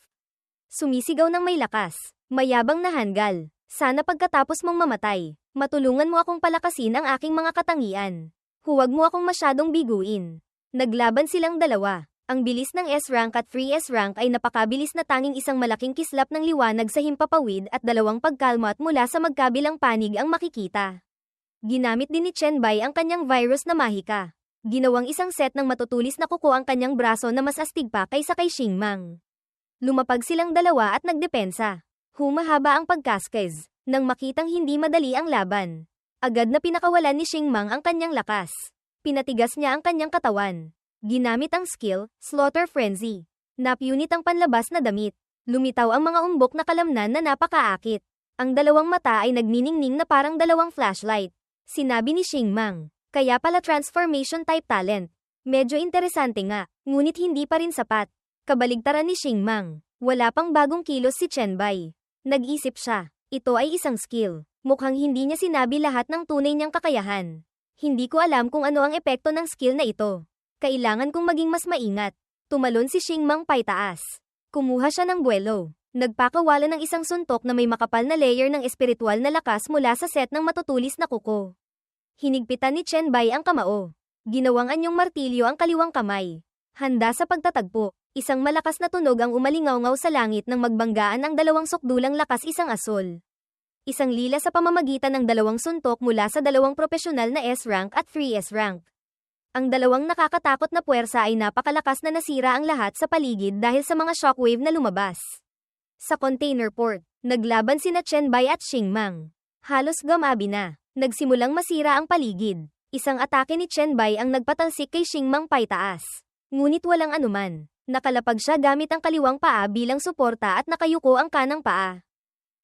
Sumisigaw ng may lakas. Mayabang na hanggal. Sana pagkatapos mong mamatay, matulungan mo akong palakasin ang aking mga katangian. Huwag mo akong masyadong biguin. Naglaban silang dalawa. Ang bilis ng S-rank at free S-rank ay napakabilis na tanging isang malaking kislap ng liwanag sa himpapawid at dalawang pagkalmat mula sa magkabilang panig ang makikita. Ginamit din ni Chen Bai ang kanyang virus na mahika. Ginawang isang set ng matutulis na kuko ang kanyang braso na mas astig pa kaysa kay Xingmang. Lumapag silang dalawa at nagdepensa. Humahaba ang pagkaskez. Nang makitang hindi madali ang laban, agad na pinakawalan ni Xingmang ang kanyang lakas. Pinatigas niya ang kanyang katawan. Ginamit ang skill, Slaughter Frenzy. Napunit ang panlabas na damit. Lumitaw ang mga umbok na kalamnan na napakaakit. Ang dalawang mata ay nagniningning na parang dalawang flashlight. Sinabi ni Xingmang, kaya pala transformation type talent. Medyo interesante nga, ngunit hindi pa rin sapat. Kabaligtaran ni Xingmang, wala pang bagong kilos si Chen Bai. Nag-isip siya, ito ay isang skill. Mukhang hindi niya sinabi lahat ng tunay niyang kakayahan. Hindi ko alam kung ano ang epekto ng skill na ito. Kailangan kong maging mas maingat. Tumalon si Xingmang paitaas. Kumuha siya ng buwelo. Nagpakawala ng isang suntok na may makapal na layer ng espiritual na lakas mula sa set ng matutulis na kuko. Hinigpitan ni Chen Bai ang kamao. Ginawang anyong martilyo ang kaliwang kamay. Handa sa pagtatagpo, isang malakas na tunog ang umalingaw-ngaw sa langit nang magbanggaan ang dalawang sukdulang lakas isang asul. Isang lila sa pamamagitan ng dalawang suntok mula sa dalawang profesional na S-rank at free S-rank. Ang dalawang nakakatakot na puwersa ay napakalakas na nasira ang lahat sa paligid dahil sa mga shockwave na lumabas. Sa container port, naglaban sina Chen Bai at Xingmang. Halos gamabi na. Nagsimulang masira ang paligid. Isang atake ni Chen Bai ang nagpatalsik kay Xingmang paitaas. Ngunit walang anuman. Nakalapag siya gamit ang kaliwang paa bilang suporta at nakayuko ang kanang paa.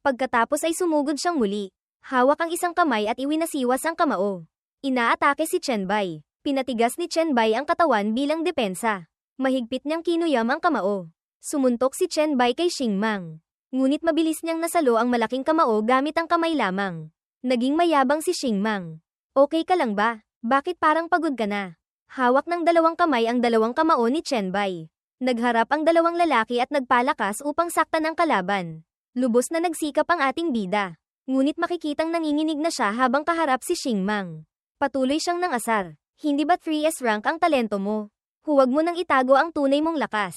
Pagkatapos ay sumugod siyang muli. Hawak ang isang kamay at iwinasiwas ang kamao. Inaatake si Chen Bai. Pinatigas ni Chen Bai ang katawan bilang depensa. Mahigpit niyang kinuyam ang kamao. Sumuntok si Chen Bai kay Xingmang. Ngunit mabilis niyang nasalo ang malaking kamao gamit ang kamay lamang. Naging mayabang si Xingmang. Okay ka lang ba? Bakit parang pagod ka na? Hawak ng dalawang kamay ang dalawang kamao ni Chen Bai. Nagharap ang dalawang lalaki at nagpalakas upang saktan ang kalaban. Lubos na nagsikap ang ating bida. Ngunit makikitang nanginginig na siya habang kaharap si Xingmang. Patuloy siyang nangasar. Hindi ba 3S rank ang talento mo? Huwag mo nang itago ang tunay mong lakas.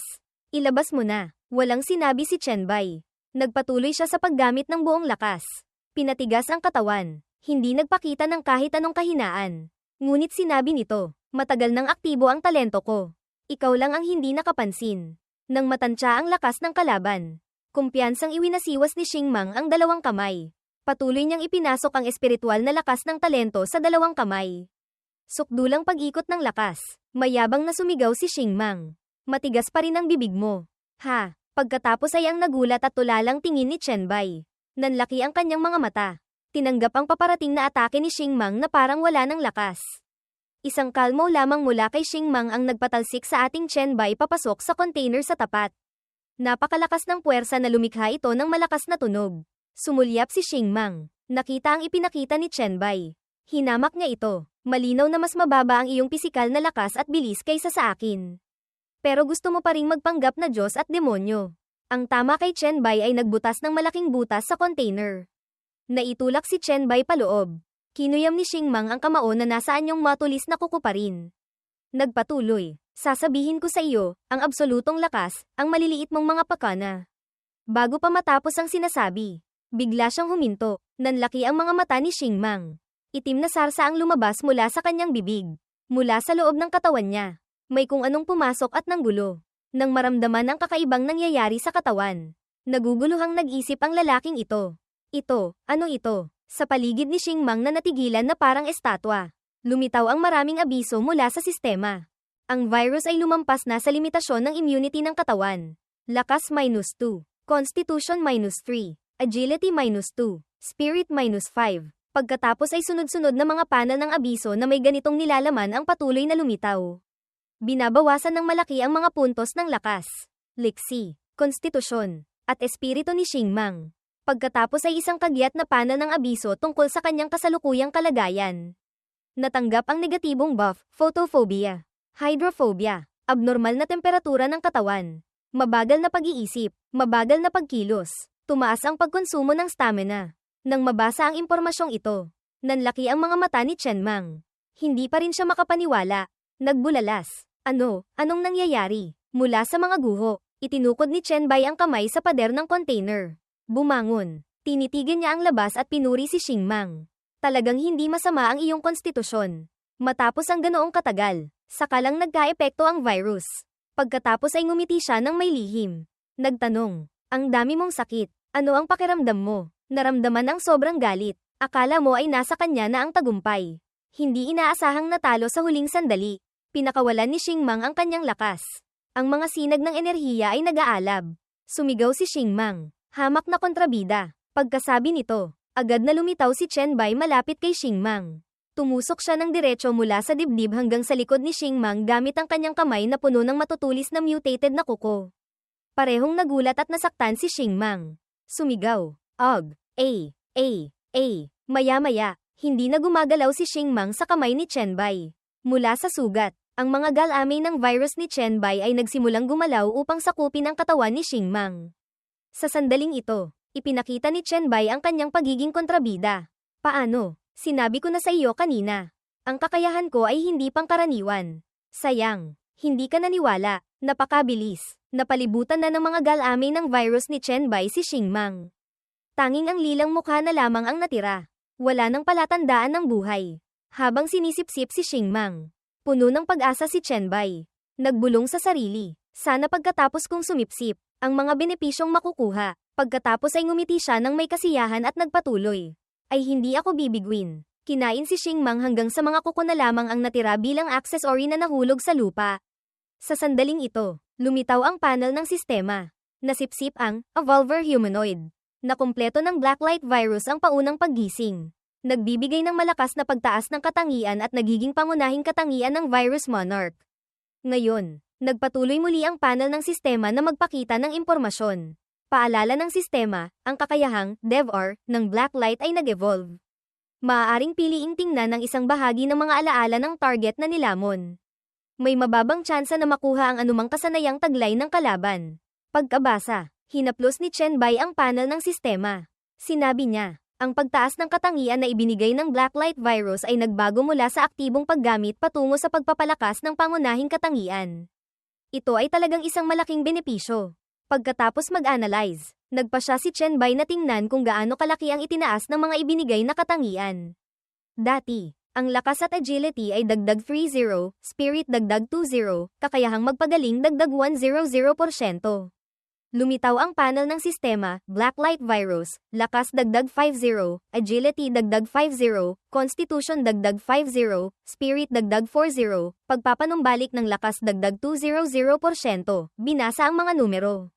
Ilabas mo na. Walang sinabi si Chen Bai. Nagpatuloy siya sa paggamit ng buong lakas. Pinatigas ang katawan. Hindi nagpakita ng kahit anong kahinaan. Ngunit sinabi nito, matagal nang aktibo ang talento ko. Ikaw lang ang hindi nakapansin. Nang matansya ang lakas ng kalaban. Kumpiyansang iwinasiwas ni Xingmang ang dalawang kamay. Patuloy niyang ipinasok ang espiritual na lakas ng talento sa dalawang kamay. Sukdulang pag-ikot ng lakas. Mayabang na sumigaw si Xingmang. Matigas pa rin ang bibig mo. Ha? Pagkatapos ay ang nagulat at tulalang tingin ni Chen Bai. Nanlaki ang kanyang mga mata. Tinanggap ang paparating na atake ni Xingmang na parang wala ng lakas. Isang kalmo lamang mula kay Xingmang ang nagpatalsik sa ating Chen Bai papasok sa container sa tapat. Napakalakas ng puwersa na lumikha ito ng malakas na tunog. Sumulyap si Xingmang. Nakita ang ipinakita ni Chen Bai. Hinamak niya ito. Malinaw na mas mababa ang iyong pisikal na lakas at bilis kaysa sa akin. Pero gusto mo pa ring magpanggap na Diyos at demonyo. Ang tama kay Chen Bai ay nagbutas ng malaking butas sa container. Naitulak si Chen Bai paloob. Kinuyam ni Xingmang ang kamao na nasa anyong matulis na kuko pa rin. Nagpatuloy. Sasabihin ko sa iyo, ang absolutong lakas, ang maliliit mong mga pakana. Bago pa matapos ang sinasabi, bigla siyang huminto. Nanlaki ang mga mata ni Xingmang. Itim na sarsa ang lumabas mula sa kanyang bibig. Mula sa loob ng katawan niya. May kung anong pumasok at nanggulo. Nang maramdaman ang kakaibang nangyayari sa katawan. Naguguluhang nag-isip ang lalaking ito. Ito, ano ito? Sa paligid ni Xingmang na natigilan na parang estatwa. Lumitaw ang maraming abiso mula sa sistema. Ang virus ay lumampas na sa limitasyon ng immunity ng katawan. Lakas -2. Constitution -3. Agility -2. Spirit -5. Pagkatapos ay sunod-sunod na mga panel ng abiso na may ganitong nilalaman ang patuloy na lumitaw. Binabawasan ng malaki ang mga puntos ng lakas, liksi, konstitusyon, at espiritu ni Xingmang. Pagkatapos ay isang kagyat na panel ng abiso tungkol sa kanyang kasalukuyang kalagayan. Natanggap ang negatibong buff, photophobia, hydrophobia, abnormal na temperatura ng katawan, mabagal na pag-iisip, mabagal na pagkilos, tumaas ang pagkonsumo ng stamina. Nang mabasa ang impormasyong ito, nanlaki ang mga mata ni Chenmang. Hindi pa rin siya makapaniwala. Nagbulalas. Anong nangyayari? Mula sa mga guho, itinukod ni Chen Bai ang kamay sa pader ng container. Bumangon. Tinitigan niya ang labas at pinuri si Xingmang. Talagang hindi masama ang iyong konstitusyon. Matapos ang ganoong katagal, saka lang nagka-epekto ang virus. Pagkatapos ay ngumiti siya ng may lihim. Nagtanong, ang dami mong sakit. Ano ang pakiramdam mo? Naramdaman ang sobrang galit. Akala mo ay nasa kanya na ang tagumpay. Hindi inaasahang natalo sa huling sandali. Pinakawalan ni Xingmang ang kanyang lakas. Ang mga sinag ng enerhiya ay nag-aalab. Sumigaw si Xingmang. Hamak na kontrabida. Pagkasabi nito, agad na lumitaw si Chen Bai malapit kay Xingmang. Tumusok siya ng diretso mula sa dibdib hanggang sa likod ni Xingmang gamit ang kanyang kamay na puno ng matutulis na mutated na kuko. Parehong nagulat at nasaktan si Xingmang. Sumigaw. Ugh. Maya-maya, hindi na gumagalaw si Xingmang sa kamay ni Chen Bai. Mula sa sugat, ang mga galamay ng virus ni Chen Bai ay nagsimulang gumalaw upang sakupin ang katawan ni Xingmang. Sa sandaling ito, ipinakita ni Chen Bai ang kanyang pagiging kontrabida. Paano? Sinabi ko na sa iyo kanina. Ang kakayahan ko ay hindi pangkaraniwan. Sayang, hindi ka naniwala. Napakabilis. Napalibutan na ng mga galamay ng virus ni Chen Bai si Xingmang. Tanging ang lilang mukha na lamang ang natira. Wala nang palatandaan ng buhay. Habang sinisipsip si Xingmang, puno ng pag-asa si Chen Bai. Nagbulong sa sarili. Sana pagkatapos kong sumipsip, ang mga benepisyong makukuha. Pagkatapos ay ngumiti siya ng may kasiyahan at nagpatuloy. Ay hindi ako bibiguin. Kinain si Xingmang hanggang sa mga kuko na lamang ang natira bilang accessory na nahulog sa lupa. Sa sandaling ito, lumitaw ang panel ng sistema. Nasipsip ang Evolver Humanoid na kumpleto ng Blacklight virus ang paunang paggising. Nagbibigay ng malakas na pagtaas ng katangian at nagiging pangunahing katangian ng Virus Monarch. Ngayon, nagpatuloy muli ang panel ng sistema na magpakita ng impormasyon. Paalala ng sistema, ang kakayahang DevR ng Blacklight ay nag-evolve. Maaaring piliing tingnan ng isang bahagi ng mga alaala ng target na nilamon. May mababang tsansa na makuha ang anumang kasanayang taglay ng kalaban. Pagkabasa, hinaplos ni Chen Bai ang panel ng sistema. Sinabi niya, ang pagtaas ng katangian na ibinigay ng Blacklight virus ay nagbago mula sa aktibong paggamit patungo sa pagpapalakas ng pangunahing katangian. Ito ay talagang isang malaking benepisyo. Pagkatapos mag-analyze, nagpa siya si Chen Bai na tingnan kung gaano kalaki ang itinaas ng mga ibinigay na katangian. Dati, ang lakas at agility ay dagdag 30, spirit dagdag 20, kakayahang magpagaling dagdag 100%. Lumitaw ang panel ng sistema, Blacklight virus, lakas dagdag 50, agility dagdag 50, constitution dagdag 50, spirit dagdag 40, pagpapanumbalik ng lakas dagdag 200%, binasa ang mga numero.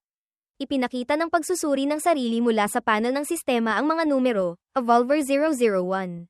Ipinakita ng pagsusuri ng sarili mula sa panel ng sistema ang mga numero, Evolver 001.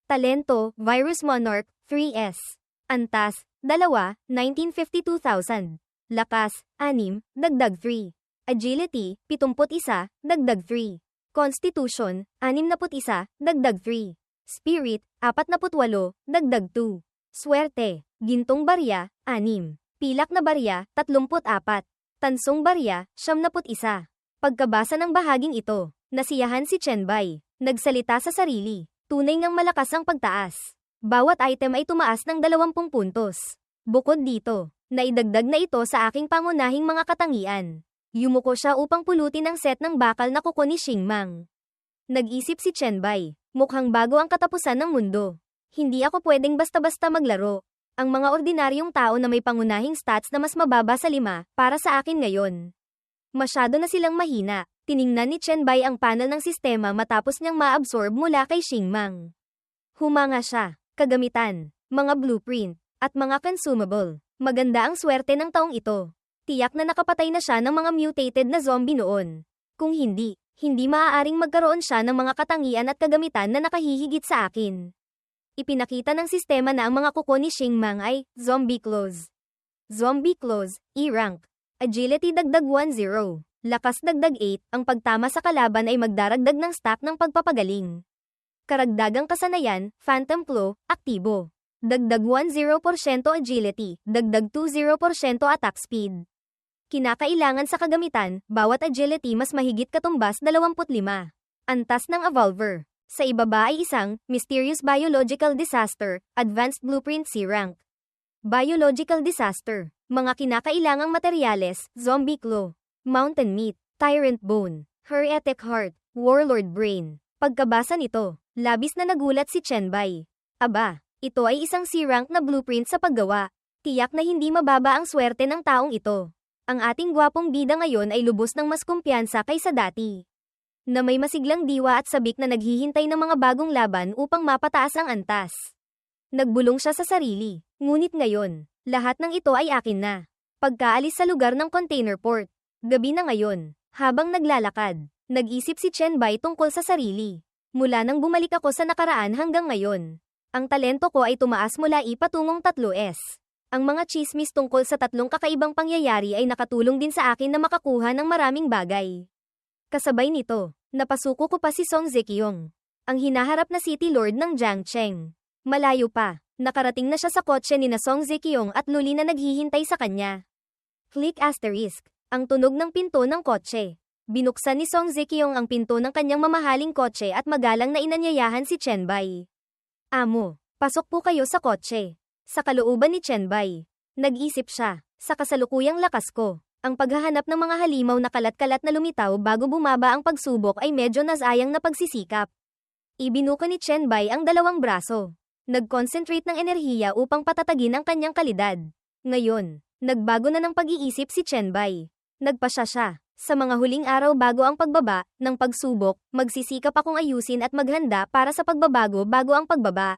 Talento, Virus Monarch, 3S. Antas, 2, 1952,000. Lakas, 6, dagdag 3. Agility, 71, dagdag 3. Constitution, 61, dagdag 3. Spirit, 48, dagdag 2. Swerte, gintong barya, 6. Pilak na barya, 34. Tansong barya, 71. Pagkabasa ng bahaging ito, nasiyahan si Chen Bai. Nagsalita sa sarili, tunay ngang malakas ang pagtaas. Bawat item ay tumaas ng 20 puntos. Bukod dito, naidagdag na ito sa aking pangunahing mga katangian. Yumuko siya upang pulutin ang set ng bakal na kuko ni Xingmang. Nag-isip si Chen Bai, mukhang bago ang katapusan ng mundo. Hindi ako pwedeng basta-basta maglaro. Ang mga ordinaryong tao na may pangunahing stats na mas mababa sa 5, para sa akin ngayon. Masyado na silang mahina. Tiningnan ni Chen Bai ang panel ng sistema matapos niyang ma-absorb mula kay Xingmang. Humanga siya, kagamitan, mga blueprint, at mga consumable. Maganda ang swerte ng taong ito. Tiyak na nakapatay na siya ng mga mutated na zombie noon. Kung hindi maaaring magkaroon siya ng mga katangian at kagamitan na nakahihigit sa akin. Ipinakita ng sistema na ang mga kuko ni Xingmang ay Zombie Claws. Zombie Claws, E-rank. Agility dagdag 10. Lakas dagdag 8, ang pagtama sa kalaban ay magdaragdag ng stack ng pagpapagaling. Karagdagang kasanayan, Phantom Claw, aktibo. Dagdag 10% agility, dagdag 20% attack speed. Kinakailangan sa kagamitan, bawat agility mas mahigit katumbas 25. Antas ng Evolver. Sa ibaba ay isang Mysterious Biological Disaster, Advanced Blueprint C-Rank. Biological Disaster. Mga kinakailangang materyales, Zombie Claw, Mountain Meat, Tyrant Bone, Heretic Heart, Warlord Brain. Pagkabasa nito, labis na nagulat si Chen Bai. Aba, ito ay isang C-Rank na blueprint sa paggawa. Tiyak na hindi mababa ang swerte ng taong ito. Ang ating gwapong bida ngayon ay lubos ng mas kumpiyansa kaysa dati. Na may masiglang diwa at sabik na naghihintay ng mga bagong laban upang mapataas ang antas. Nagbulong siya sa sarili. Ngunit ngayon, lahat ng ito ay akin na. Pagkaalis sa lugar ng container port. Gabi na ngayon. Habang naglalakad, nag-isip si Chen Bai tungkol sa sarili. Mula nang bumalik ako sa nakaraan hanggang ngayon. Ang talento ko ay tumaas mula I patungong 3S. Ang mga chismis tungkol sa 3 kakaibang pangyayari ay nakatulong din sa akin na makakuha ng maraming bagay. Kasabay nito, napasuko ko pa si Song Zekiong, ang hinaharap na City Lord ng Jiangcheng. Malayo pa, nakarating na siya sa kotse ni na Song Zekiong at Luli na naghihintay sa kanya. Click asterisk, ang tunog ng pinto ng kotse. Binuksan ni Song Zekiong ang pinto ng kanyang mamahaling kotse at magalang na inanyayahan si Chen Bai. Amo, pasok po kayo sa kotse. Sa kalooban ni Chen Bai, nag-isip siya, sa kasalukuyang lakas ko, ang paghahanap ng mga halimaw na kalat-kalat na lumitaw bago bumaba ang pagsubok ay medyo nasayang na pagsisikap. Ibinuko ni Chen Bai ang 2 braso. Nag-concentrate ng enerhiya upang patatagin ang kanyang kalidad. Ngayon, nagbago na ng pag-iisip si Chen Bai. Nagpasya siya, Sa mga huling araw bago ang pagbaba ng pagsubok, magsisikap akong ayusin at maghanda para sa pagbabago bago ang pagbaba.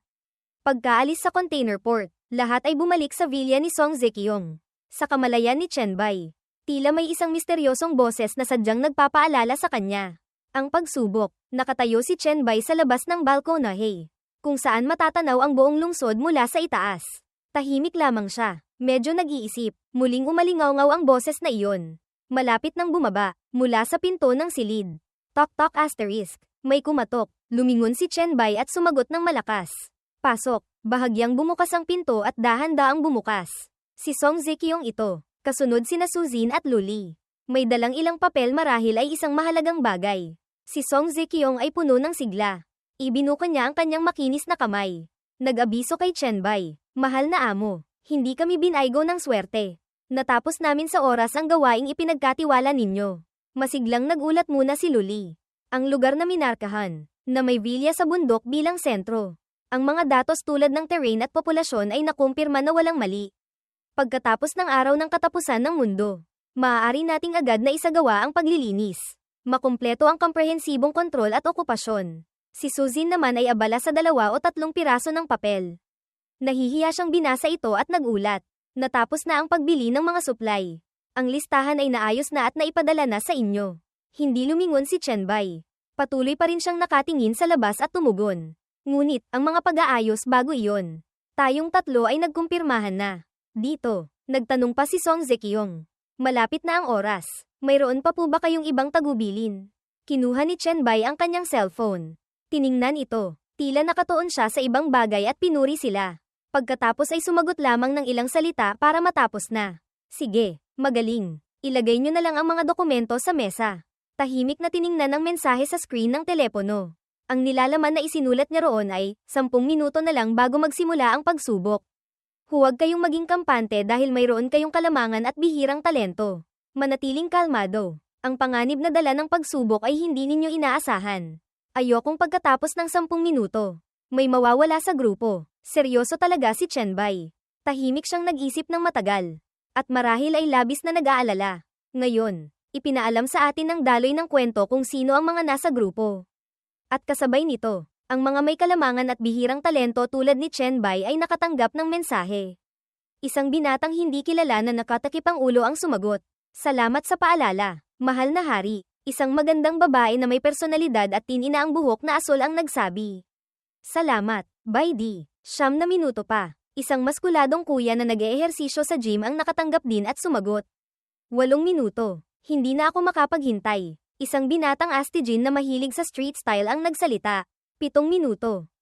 Pagkaalis sa container port, lahat ay bumalik sa villa ni Song Zekyong. Sa kamalayan ni Chen Bai, tila may isang misteryosong boses na sadyang nagpapaalala sa kanya. Ang pagsubok, nakatayo si Chen Bai sa labas ng balkonahe, kung saan matatanaw ang buong lungsod mula sa itaas. Tahimik lamang siya, medyo nag-iisip, muling umalingaw-ngaw ang boses na iyon. Malapit nang bumaba, mula sa pinto ng silid. Tok-tok asterisk, may kumatok, lumingon si Chen Bai at sumagot ng malakas. Pasok, bahagyang bumukas ang pinto at dahan-daang bumukas. Si Song Zekyong ito, kasunod sina Suzin at Luli. May dalang ilang papel marahil ay isang mahalagang bagay. Si Song Zekyong ay puno ng sigla. Ibinuka niya ang kanyang makinis na kamay. Nag-abiso kay Chen Bai, mahal na amo, hindi kami binaygo ng swerte. Natapos namin sa oras ang gawaing ipinagkatiwala ninyo. Masiglang nagulat muna si Luli. Ang lugar na minarkahan, na may villa sa bundok bilang sentro. Ang mga datos tulad ng terrain at populasyon ay nakumpirma na walang mali. Pagkatapos ng araw ng katapusan ng mundo, maaari nating agad na isagawa ang paglilinis. Makumpleto ang komprehensibong kontrol at okupasyon. Si Suzin naman ay abala sa 2 o 3 piraso ng papel. Nahihiya siyang binasa ito at nagulat. Natapos na ang pagbili ng mga supply. Ang listahan ay naayos na at naipadala na sa inyo. Hindi lumingon si Chen Bai. Patuloy pa rin siyang nakatingin sa labas at tumugon. Ngunit, ang mga pag-aayos bago iyon. Tayong 3 ay nagkumpirmahan na. Dito, nagtanong pa si Song Zekyong. Malapit na ang oras. Mayroon pa po ba kayong ibang tagubilin? Kinuha ni Chen Bai ang kanyang cellphone. Tiningnan ito. Tila nakatuon siya sa ibang bagay at pinuri sila. Pagkatapos ay sumagot lamang ng ilang salita para matapos na. Sige, magaling. Ilagay nyo na lang ang mga dokumento sa mesa. Tahimik na tiningnan ang mensahe sa screen ng telepono. Ang nilalaman na isinulat niya roon ay, 10 minuto na lang bago magsimula ang pagsubok. Huwag kayong maging kampante dahil mayroon kayong kalamangan at bihirang talento. Manatiling kalmado. Ang panganib na dala ng pagsubok ay hindi ninyo inaasahan. Ayokong pagkatapos ng 10 minuto, may mawawala sa grupo. Seryoso talaga si Chen Bai. Tahimik siyang nag-isip ng matagal. At marahil ay labis na nag-aalala. Ngayon, ipinaalam sa atin ng daloy ng kwento kung sino ang mga nasa grupo. At kasabay nito, ang mga may kalamangan at bihirang talento tulad ni Chen Bai ay nakatanggap ng mensahe. Isang binatang hindi kilala na nakatakip ang ulo ang sumagot. Salamat sa paalala, mahal na hari. Isang magandang babae na may personalidad at tinina ang buhok na asul ang nagsabi. Salamat, Bai Di. 9 na minuto pa. Isang maskuladong kuya na nag-eehersisyo sa gym ang nakatanggap din at sumagot. 8 minuto. Hindi na ako makapaghintay. Isang binatang astigin na mahilig sa street style ang nagsalita. 7 minuto.